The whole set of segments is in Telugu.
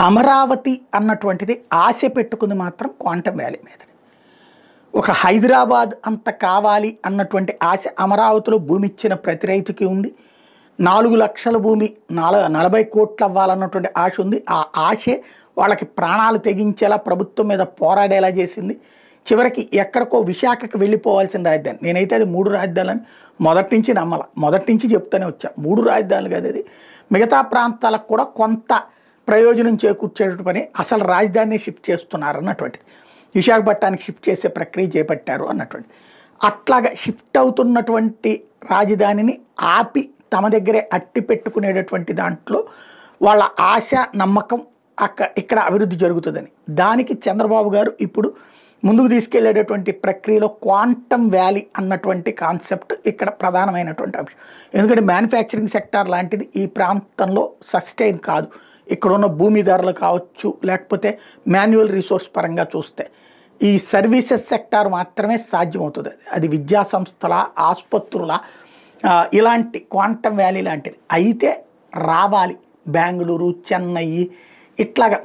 అమరావతి అన్నటువంటిది ఆశ పెట్టుకుంది మాత్రం క్వాంటమ్ వ్యాలీ మీద. ఒక హైదరాబాద్ అంత కావాలి అన్నటువంటి ఆశ అమరావతిలో భూమి ఇచ్చిన ప్రతి రైతుకి ఉంది. 4 లక్షల భూమి 40 కోట్లు అవ్వాలన్నటువంటి ఆశ ఉంది. ఆ ఆశే వాళ్ళకి ప్రాణాలు తెగించేలా ప్రభుత్వం మీద పోరాడేలా చేసింది. చివరికి ఎక్కడికో విశాఖకు వెళ్ళిపోవాల్సిన రాజధాని. నేనైతే అది 3 రాజధానులని మొదటి నుంచి నమ్మల. మొదటి నుంచి చెప్తూనే వచ్చా. 3 రాజధానులు కదా అది. మిగతా ప్రాంతాలకు కూడా కొంత ప్రయోజనం చేకూర్చేట పని. అసలు రాజధానిని షిఫ్ట్ చేస్తున్నారు అన్నటువంటిది. విశాఖపట్నానికి షిఫ్ట్ చేసే ప్రక్రియ చేపట్టారు అన్నటువంటి. అట్లాగా షిఫ్ట్ అవుతున్నటువంటి రాజధానిని ఆపి తమ దగ్గరే అట్టి పెట్టుకునేటటువంటి దాంట్లో వాళ్ళ ఆశ నమ్మకం ఇక్కడ అభివృద్ధి జరుగుతుందని. దానికి చంద్రబాబు గారు ఇప్పుడు ముందుకు తీసుకెళ్లేటటువంటి ప్రక్రియలో క్వాంటమ్ వ్యాలీ అన్నటువంటి కాన్సెప్ట్ ఇక్కడ ప్రధానమైనటువంటి అంశం. ఎందుకంటే మ్యానుఫ్యాక్చరింగ్ సెక్టార్ లాంటిది ఈ ప్రాంతంలో సస్టైన్ కాదు. ఇక్కడ ఉన్న భూమి ధరలు కావచ్చు, లేకపోతే మాన్యువల్ రిసోర్స్ పరంగా చూస్తే ఈ సర్వీసెస్ సెక్టార్ మాత్రమే సాధ్యమవుతుంది. అది విద్యా సంస్థల, ఆసుపత్రుల, ఇలాంటి క్వాంటమ్ వ్యాలీ లాంటిది అయితే రావాలి. బెంగళూరు, చెన్నై ఇట్లాగా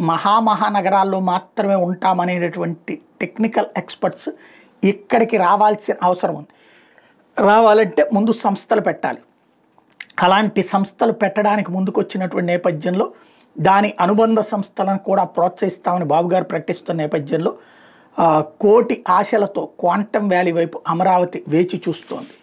మహానగరాల్లో మాత్రమే ఉంటామనేటటువంటి టెక్నికల్ ఎక్స్పర్ట్స్ ఇక్కడికి రావాల్సిన అవసరం ఉంది. రావాలంటే ముందు సంస్థలు పెట్టాలి. అలాంటి సంస్థలు పెట్టడానికి ముందుకు వచ్చినటువంటి నేపథ్యంలో దాని అనుబంధ సంస్థలను కూడా ప్రోత్సహిస్తామని బాబు గారు ప్రకటిస్తున్న నేపథ్యంలో కోటి ఆశలతో క్వాంటమ్ వ్యాలీ వైపు అమరావతి వేచి చూస్తోంది.